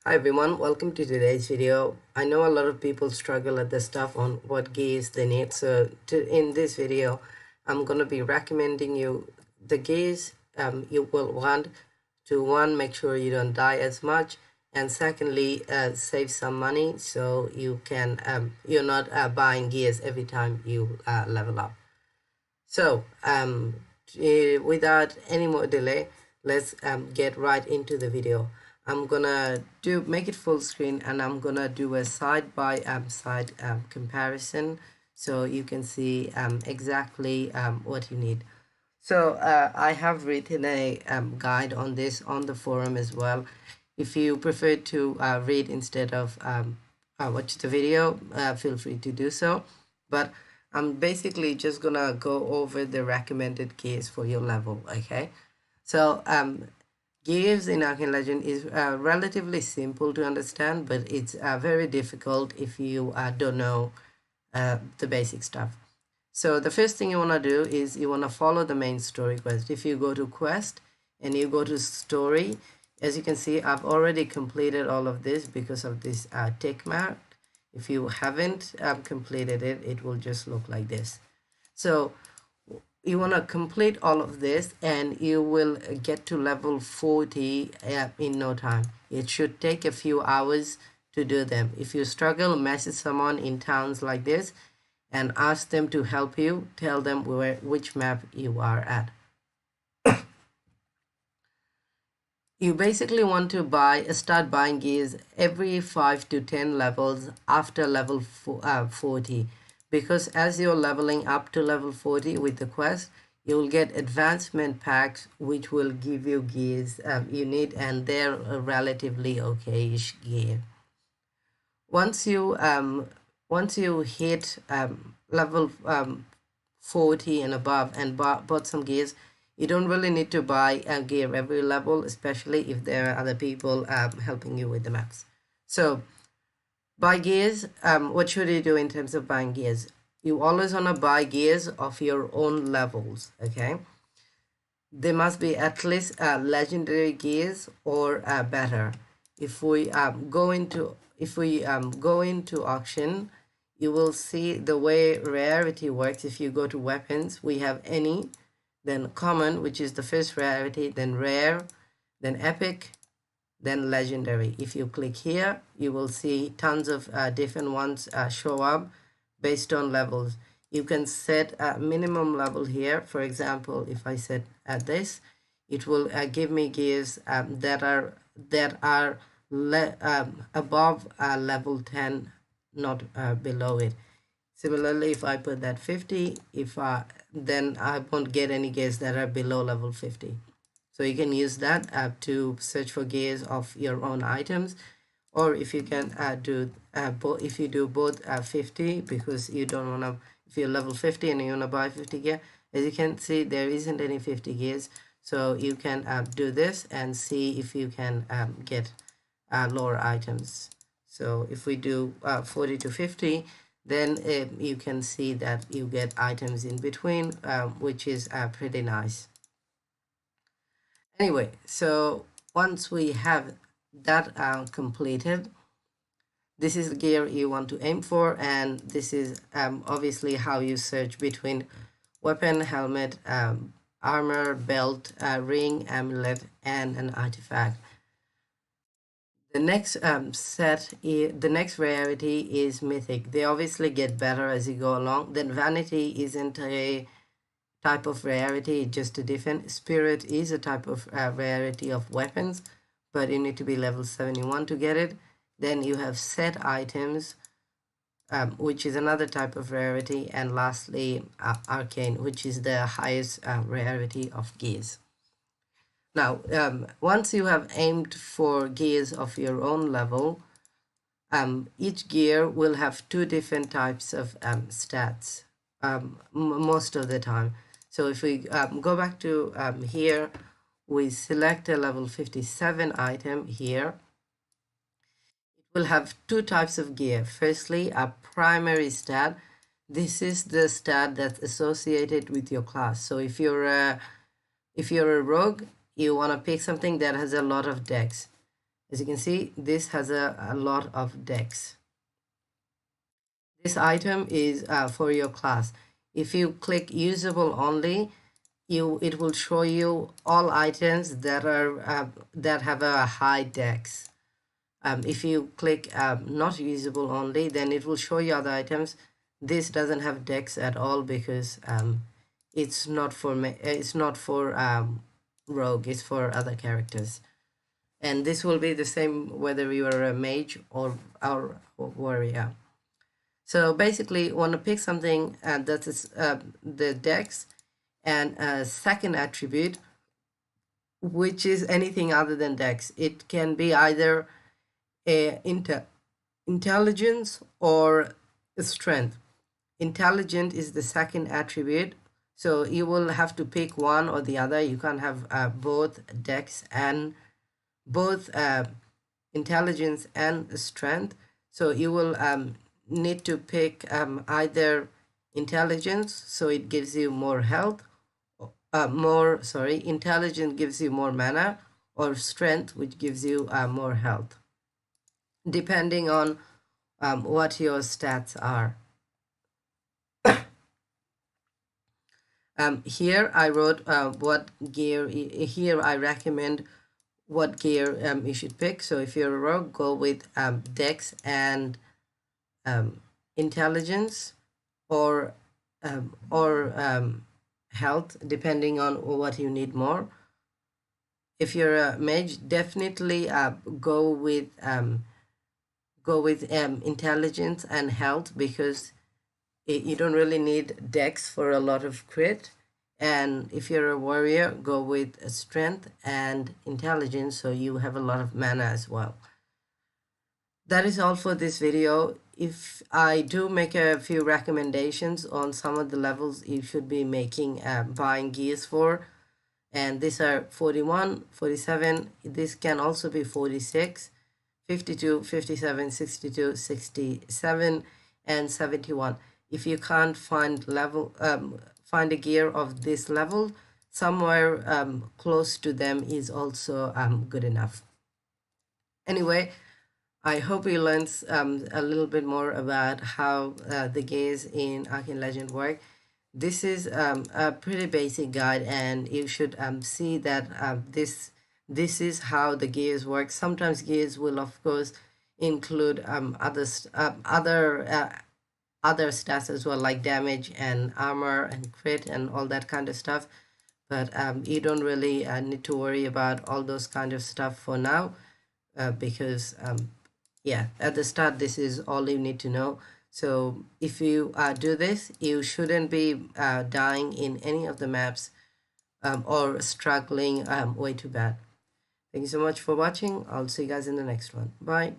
Hi everyone, welcome to today's video. I know a lot of people struggle at the stuff on what gears they need. So in this video, I'm going to be recommending you the gears you will want to, one, make sure you don't die as much, and secondly, save some money so you can you're not buying gears every time you level up. So without any more delay, let's get right into the video. I'm gonna make it full screen, and I'm gonna do a side by side comparison so you can see exactly what you need. So I have written a guide on this on the forum as well. If you prefer to read instead of watch the video, feel free to do so. But I'm basically just gonna go over the recommended gears for your level, okay? So gears in Arcane Legend is relatively simple to understand, but it's very difficult if you don't know the basic stuff. So the first thing you want to do is you want to follow the main story quest. If you go to quest and you go to story, as you can see, I've already completed all of this because of this tick mark. If you haven't completed it, it will just look like this. So you want to complete all of this and you will get to level 40 in no time. It should take a few hours to do them. If you struggle, message someone in towns like this and ask them to help you. Tell them which map you are at. You basically want to start buying gears every 5 to 10 levels after level 40, because as you're leveling up to level 40 with the quest, you'll get advancement packs which will give you gears you need, and they're a relatively okay-ish gear. Once you hit level 40 and above and bought some gears, you don't really need to buy a gear every level, especially if there are other people helping you with the maps. So buy gears. What should you do in terms of buying gears? You always want to buy gears of your own levels, okay? They must be at least legendary gears or better. If we go into auction, you will see the way rarity works. If you go to weapons, we have any, then common, which is the first rarity, then rare, then epic, then legendary. If you click here, you will see tons of different ones show up based on levels. You can set a minimum level here. For example, if I set at this, it will give me gears that are above level 10, not below it. Similarly, if I put that 50, then I won't get any gears that are below level 50. So you can use that to search for gears of your own items, or if you can if you do both 50, because you don't want to, if you're level 50 and you want to buy 50 gear, as you can see, there isn't any 50 gears. So you can do this and see if you can get lower items. So if we do 40 to 50, then you can see that you get items in between, which is pretty nice. Anyway, so once we have that completed, this is the gear you want to aim for, and this is obviously how you search between weapon, helmet, armor, belt, ring, amulet, and an artifact. The next the next rarity is mythic. They obviously get better as you go along. Then vanity isn't a type of rarity, just a different. Spirit is a type of rarity of weapons, but you need to be level 71 to get it. Then you have set items, which is another type of rarity, and lastly arcane, which is the highest rarity of gears. Now once you have aimed for gears of your own level, each gear will have two different types of stats most of the time. So if we go back to here, we select a level 57 item here. It will have two types of gear. Firstly, a primary stat. This is the stat that's associated with your class. So if you're a rogue, you want to pick something that has a lot of dex. As you can see, this has a lot of dex. This item is for your class. If you click usable only, it will show you all items that are that have a high dex. If you click not usable only, then it will show you other items. This doesn't have dex at all because it's not for rogue. It's for other characters, and this will be the same whether you are a mage or warrior. So basically, you want to pick something that is the dex, and a second attribute, which is anything other than dex. It can be either a intelligence or strength. Intelligent is the second attribute, so you will have to pick one or the other. You can't have both dex and both intelligence and strength. So you will need to pick either intelligence, so it gives you more health, intelligence gives you more mana, or strength, which gives you more health, depending on what your stats are. Here I wrote what gear. Here I recommend what gear you should pick. So if you're a rogue, go with dex and intelligence, or health, depending on what you need more. If you're a mage, definitely go with intelligence and health, because you don't really need dex for a lot of crit. And if you're a warrior, go with strength and intelligence, so you have a lot of mana as well. That is all for this video. If I do make a few recommendations on some of the levels you should be making buying gears for, and these are 41, 47, this can also be 46, 52, 57, 62, 67, and 71. If you can't find find a gear of this level, somewhere close to them is also good enough. Anyway, I hope you learned a little bit more about how the gears in Arcane Legend work. This is a pretty basic guide, and you should see that this is how the gears work. Sometimes gears will, of course, include other stats as well, like damage and armor and crit and all that kind of stuff. But you don't really need to worry about all those kind of stuff for now, because yeah, at the start, this is all you need to know. So if you do this, you shouldn't be dying in any of the maps or struggling way too bad. Thank you so much for watching. I'll see you guys in the next one. Bye.